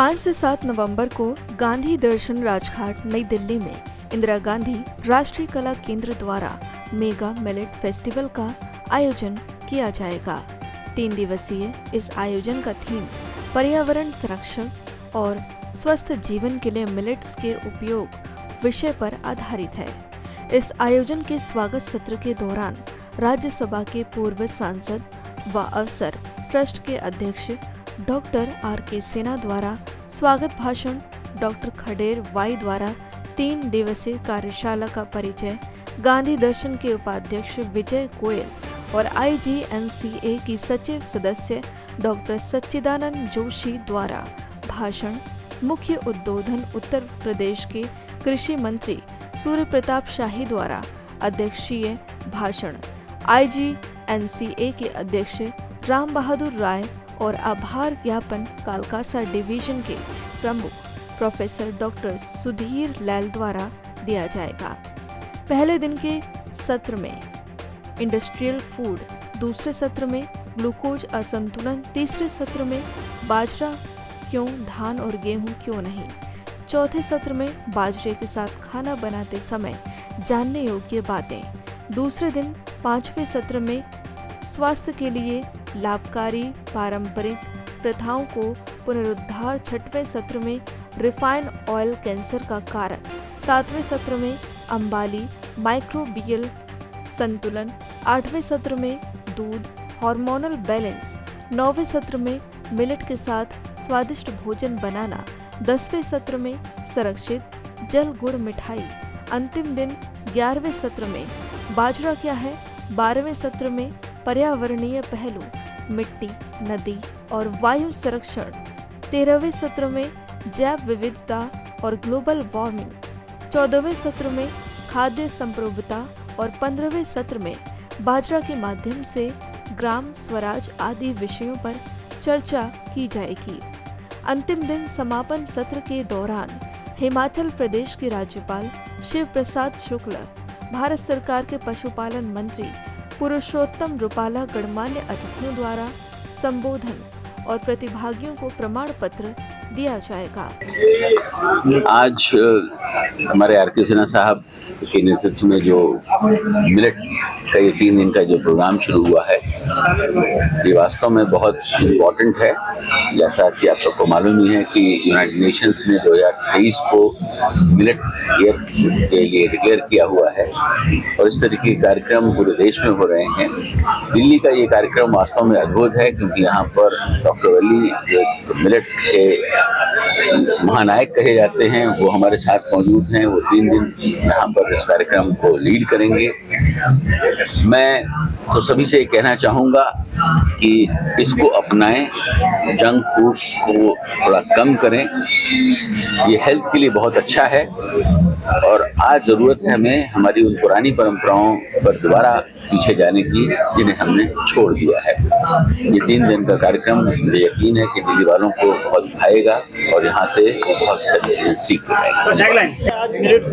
5 से 7 नवंबर को गांधी दर्शन राजघाट नई दिल्ली में इंदिरा गांधी राष्ट्रीय कला केंद्र द्वारा मेगा मिलेट फेस्टिवल का आयोजन किया जाएगा। 3 दिवसीय इस आयोजन का थीम पर्यावरण संरक्षण और स्वस्थ जीवन के लिए मिलेट्स के उपयोग विषय पर आधारित है। इस आयोजन के स्वागत सत्र के दौरान राज्यसभा के पूर्व सांसद व अवसर ट्रस्ट के अध्यक्ष डॉक्टर आर.के. सेना द्वारा स्वागत भाषण, डॉक्टर खडेर वाई द्वारा 3 दिवसीय कार्यशाला का परिचय, गांधी दर्शन के उपाध्यक्ष विजय गोयल और IGNCA की सचिव सदस्य डॉक्टर सच्चिदानंद जोशी द्वारा भाषण, मुख्य उद्बोधन उत्तर प्रदेश के कृषि मंत्री सूर्य प्रताप शाही द्वारा अध्यक्षीय भाषण, IGNCA के अध्यक्ष राम बहादुर राय और आभार ज्ञापन कालकासा डिवीजन के प्रमुख प्रोफेसर डॉक्टर सुधीर लाल द्वारा दिया जाएगा। पहले दिन के सत्र में इंडस्ट्रियल फूड, दूसरे सत्र में ग्लूकोज असंतुलन, तीसरे सत्र में बाजरा क्यों, धान और गेहूं क्यों नहीं, चौथे सत्र में बाजरे के साथ खाना बनाते समय जानने योग्य बातें, दूसरे दिन 5वें सत्र में स्वास्थ्य के लिए लाभकारी पारंपरिक प्रथाओं को पुनरुद्धार, 6वें सत्र में रिफाइंड ऑयल कैंसर का कारण, 7वें सत्र में अंबाली माइक्रोबियल संतुलन, 8वें सत्र में दूध हार्मोनल बैलेंस, 9वें सत्र में मिलेट के साथ स्वादिष्ट भोजन बनाना, 10वें सत्र में संरक्षित जल गुड़ मिठाई, अंतिम दिन 11वें सत्र में बाजरा क्या है, 12वें सत्र में पर्यावरणीय पहलू, मिट्टी, नदी और वायु संरक्षण, 13वें सत्र में जैव विविधता और ग्लोबल वार्मिंग, 14वें सत्र में खाद्य संप्रभुता और 15वें सत्र में बाजरा के माध्यम से ग्राम स्वराज आदि विषयों पर चर्चा की जाएगी। अंतिम दिन समापन सत्र के दौरान हिमाचल प्रदेश के राज्यपाल शिव प्रसाद शुक्ल, भारत सरकार के पशुपालन मंत्री पुरुषोत्तम रूपाला गणमान्य अतिथियों द्वारा संबोधन और प्रतिभागियों को प्रमाण पत्र दिया जाएगा। आज हमारे आर.के. सिन्हा साहब के नेतृत्व में जो मिलेट का ये 3 दिन का जो प्रोग्राम शुरू हुआ है, ये वास्तव में बहुत इम्पोर्टेंट है। जैसा कि आप सबको मालूम ही है कि यूनाइटेड नेशंस ने 2023 को मिलेट ईयर के लिए डिक्लेयर किया हुआ है और इस तरीके के कार्यक्रम पूरे देश में हो रहे हैं। दिल्ली का ये कार्यक्रम वास्तव में अद्भुत है क्योंकि यहाँ पर डॉक्टर वली जो मिलेट के महानायक कहे जाते हैं वो हमारे साथ मौजूद हैं। वो 3 दिन यहाँ पर इस कार्यक्रम को लीड करेंगे। मैं तो सभी से कहना चाहूँगा कि इसको अपनाएं, जंक फूड्स को थोड़ा कम करें, ये हेल्थ के लिए बहुत अच्छा है और आज ज़रूरत है हमें हमारी उन पुरानी परंपराओं पर दोबारा पीछे जाने की जिन्हें हमने छोड़ दिया है। ये 3 दिन का कार्यक्रम मुझे यकीन है कि दिल्ली वालों को बहुत भाएगा और यहाँ से बहुत सारी चीज़ें सीख कर आएंगे। आज मिलेट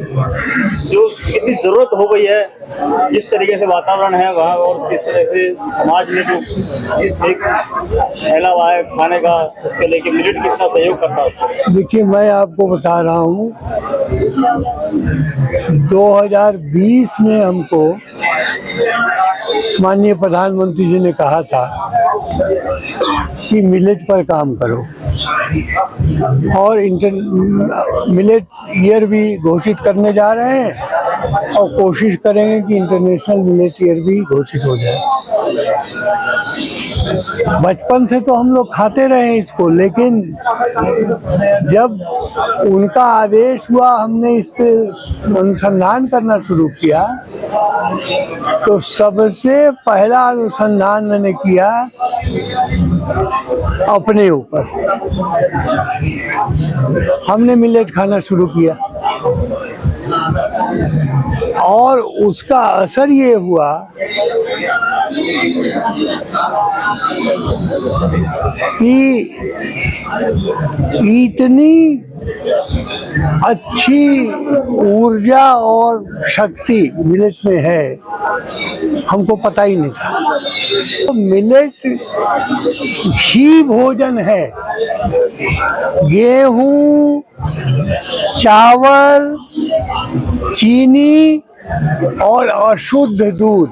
जो कितनी ज़रूरत हो गई है, जिस तरीके से वातावरण है वहाँ और किस तरह से समाज में जो एक फैला हुआ है खाने का, उसके लेके मिलेट कितना सहयोग करता है। देखिए, मैं आपको बता रहा हूँ 2020 में हमको माननीय प्रधानमंत्री जी ने कहा था कि मिलेट पर काम करो और मिलेट ईयर भी घोषित करने जा रहे हैं और कोशिश करेंगे कि इंटरनेशनल मिलेट ईयर भी घोषित हो जाए। बचपन से तो हम लोग खाते रहे इसको, लेकिन जब उनका आदेश हुआ, हमने इस पे अनुसंधान करना शुरू किया तो सबसे पहला अनुसंधान मैंने किया अपने ऊपर। हमने मिलेट खाना शुरू किया और उसका असर ये हुआ कि इतनी अच्छी ऊर्जा और शक्ति मिलेट में है, हमको पता ही नहीं था। तो मिलेट ही भोजन है। गेहूं, चावल, चीनी और अशुद्ध दूध,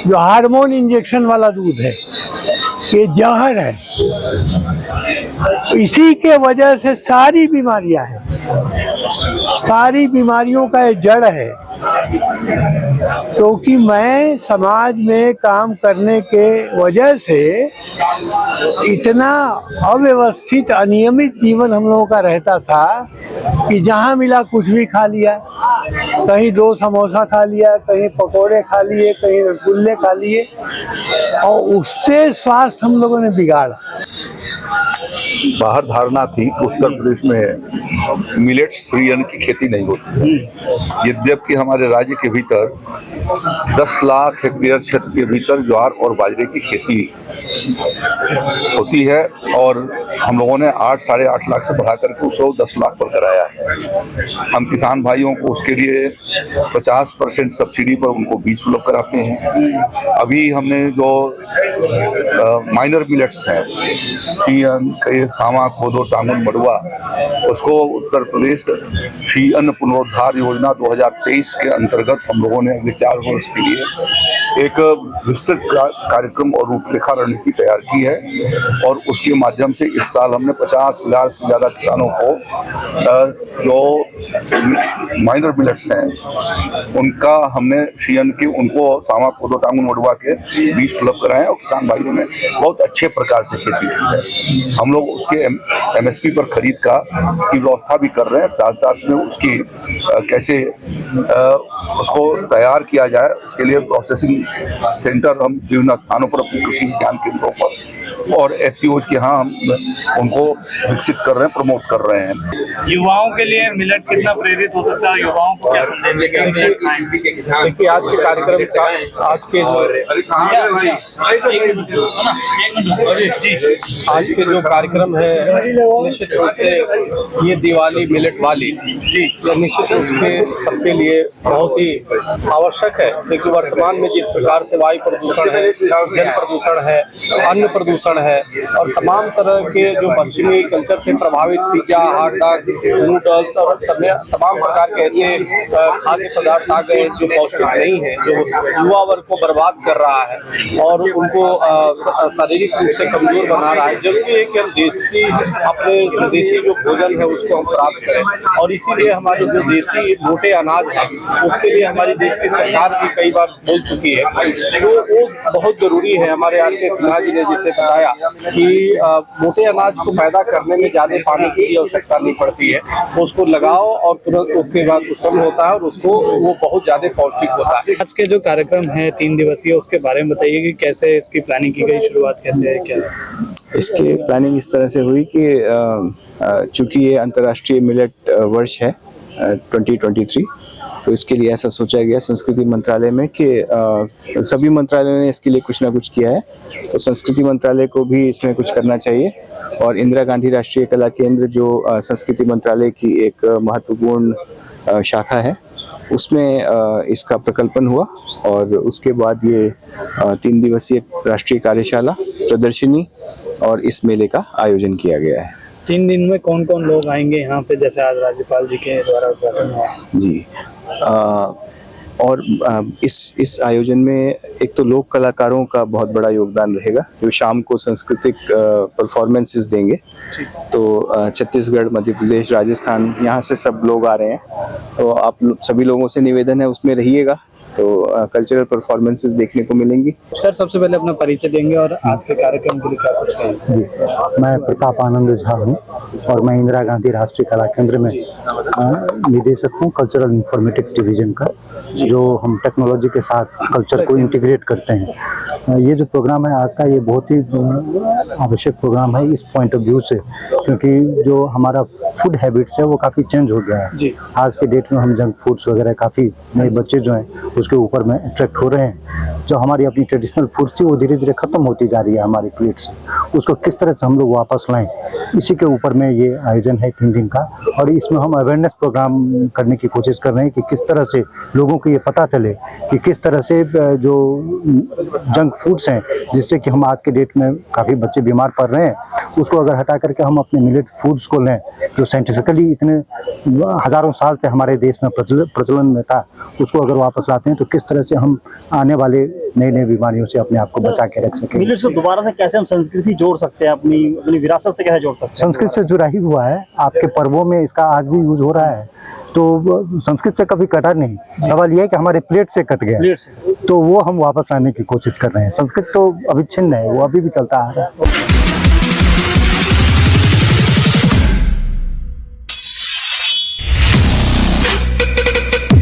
जो हार्मोन इंजेक्शन वाला दूध है, ये जहर है। इसी के वजह से सारी बीमारियां हैं, सारी बीमारियों का ये जड़ है। क्योंकि मैं समाज में काम करने के वजह से इतना अव्यवस्थित अनियमित जीवन हम लोगों का रहता था कि जहाँ मिला कुछ भी खा लिया, कहीं 2 समोसा खा लिया, कहीं पकोड़े खा लिए, कहीं रसगुल्ले खा लिए, और उससे स्वास्थ्य हम लोगों ने बिगाड़ा। बाहर धारणा थी कि उत्तर प्रदेश में मिलेट्स फ्री अन्न की खेती नहीं होती, यद्यपि हमारे राज्य के भीतर 10 लाख हेक्टेयर क्षेत्र के भीतर ज्वार और बाजरे की खेती होती है, और हम लोगों ने 8-8.5 लाख से बढ़ा करके उसको 10 लाख पर कराया है। हम किसान भाइयों को उसके लिए 50% सब्सिडी पर उनको बीज सुलभ कराते हैं। अभी हमने जो माइनर मिलेट्स हैं, सामा, कोदो, टांगुन, मड़ुआ, उसको उत्तर प्रदेश श्री अन्न पुनरुद्धार योजना 2023 के अंतर्गत हम लोगों ने अगले 4 वर्ष के लिए एक विस्तृत कार्यक्रम और रूपरेखा रणनीति तैयार की है, और उसके माध्यम से इस साल हमने 50,000 से ज़्यादा किसानों को जो माइनर मिलेट्स हैं उनका हमने श्री अन्न के उनको सामा, कोदो, टांगुन, मड़ुआ के बीज सुलभ कराए, और किसान भाइयों ने बहुत अच्छे प्रकार से खेती की है। हम लोग उसके MSP पर खरीद की व्यवस्था भी कर रहे हैं, साथ साथ में उसकी कैसे उसको तैयार किया जाए, उसके लिए प्रोसेसिंग सेंटर हम विभिन्न स्थानों पर, कृषि विज्ञान केंद्रों पर और FPOs के यहाँ हम उनको विकसित कर रहे हैं, प्रमोट कर रहे हैं। युवाओं के लिए मिलेट कितना प्रेरित हो सकता है? युवाओं को क्या संदेश देंगे? देखिए, आज के कार्यक्रम का आज के जो कार्यक्रम है, निश्चित रूप से ये दिवाली मिलेट वाली निश्चित रूप से सबके लिए बहुत ही आवश्यक है, क्योंकि वर्तमान में जिस प्रकार से वायु प्रदूषण है, जल प्रदूषण है, अन्न प्रदूषण है, और तमाम तरह के जो पश्चिमी कल्चर से प्रभावित पिज्जा, हॉट डॉग, नूडल्स और तमाम प्रकार के ऐसे खाद्य पदार्थ आ गए जो पौष्टिक नहीं है, जो युवा वर्ग को बर्बाद कर रहा है और उनको शारीरिक रूप से कमजोर बना रहा है। जरूरी है कि हम देसी, अपने स्वदेशी जो भोजन है उसको हम प्राप्त करें, और इसीलिए हमारे जो देसी मोटे अनाज है उसके लिए हमारी देश की सरकार भी कई बार बोल चुकी है, तो वो बहुत जरूरी है। हमारे आर के सिन्हा जी ने जैसे बताया कि मोटे अनाज को पैदा करने में ज्यादा पानी की आवश्यकता नहीं पड़ती है, उसको लगाओ और तुरंत उसके बाद उत्पन्न होता है और उसको वो बहुत ज्यादा पौष्टिक होता है। आज के जो कार्यक्रम है 3 दिवसीय, उसके बारे में बताइए कि कैसे इसकी प्लानिंग की गई, शुरुआत कैसे है, क्या है? इसकी प्लानिंग इस तरह से हुई कि चूंकि ये अंतर्राष्ट्रीय मिलेट वर्ष है 2023, तो इसके लिए ऐसा सोचा गया संस्कृति मंत्रालय में कि सभी मंत्रालयों ने इसके लिए कुछ ना कुछ किया है, तो संस्कृति मंत्रालय को भी इसमें कुछ करना चाहिए। और इंदिरा गांधी राष्ट्रीय कला केंद्र जो संस्कृति मंत्रालय की एक महत्वपूर्ण शाखा है, उसमें इसका प्रकल्पन हुआ, और उसके बाद ये 3 दिवसीय राष्ट्रीय कार्यशाला, प्रदर्शनी और इस मेले का आयोजन किया गया है। 3 दिन में कौन कौन लोग आएंगे यहाँ पे, जैसे आज राज्यपाल जी के द्वारा उद्घाटन हुआ? जी, और इस आयोजन में एक तो लोक कलाकारों का बहुत बड़ा योगदान रहेगा, जो शाम को सांस्कृतिक परफॉर्मेंसेस देंगे। तो छत्तीसगढ़, मध्य प्रदेश, राजस्थान, यहाँ से सब लोग आ रहे हैं, तो आप सभी लोगों से निवेदन है उसमें रहिएगा, तो कल्चरल परफॉर्मेंसेस देखने को मिलेंगी। सर, सबसे पहले अपना परिचय देंगे और आज के कार्यक्रम के लिए क्या कुछ कहेंगे? जी, मैं प्रताप आनंद झा हूँ और मैं इंदिरा गांधी राष्ट्रीय कला केंद्र में निदेशक हूँ, कल्चरल इंफॉर्मेटिक्स डिवीजन का, जो हम टेक्नोलॉजी के साथ कल्चर को इंटीग्रेट करते हैं। ये जो प्रोग्राम है आज का, ये बहुत ही आवश्यक प्रोग्राम है इस पॉइंट ऑफ व्यू से, क्योंकि जो हमारा फूड हैबिट्स है वो काफ़ी चेंज हो गया है। आज के डेट में हम जंक फूड्स वगैरह, काफ़ी नए बच्चे जो हैं उसके ऊपर में अट्रैक्ट हो रहे हैं। जो हमारी अपनी ट्रेडिशनल फूड थी वो धीरे धीरे खत्म होती जा रही है हमारी प्लेट से, उसको किस तरह से हम लोग वापस लाएं, इसी के ऊपर में ये आयोजन है 3 दिन का। और इसमें हम अवेयरनेस प्रोग्राम करने की कोशिश कर रहे हैं कि किस तरह से लोगों को ये पता चले कि किस तरह से जो जंक फूड्स हैं जिससे कि हम आज के डेट में काफ़ी बच्चे बीमार पड़ रहे हैं, उसको अगर हटा करके हम अपने मिलेट फूड्स को लें जो साइंटिफिकली इतने हज़ारों साल से हमारे देश में प्रचलन में था, उसको अगर वापस लाते हैं तो किस तरह से हम आने वाले नई नई बीमारियों से अपने आप को बचा के रख सकें। मिलेट्स को दोबारा से कैसे हम संस्कृति जोड़ सकते हैं, अपनी विरासत से कैसे जोड़ सकते हैं? संस्कृत से जुड़ा ही हुआ है, आपके पर्वों में इसका आज भी यूज हो रहा है, तो संस्कृत से कभी कटा नहीं। सवाल यह है कि हमारे प्लेट से कट गया, तो वो हम वापस लाने की कोशिश कर रहे हैं। संस्कृत तो अविच्छिन्न है, वो अभी भी चलता आ रहा है।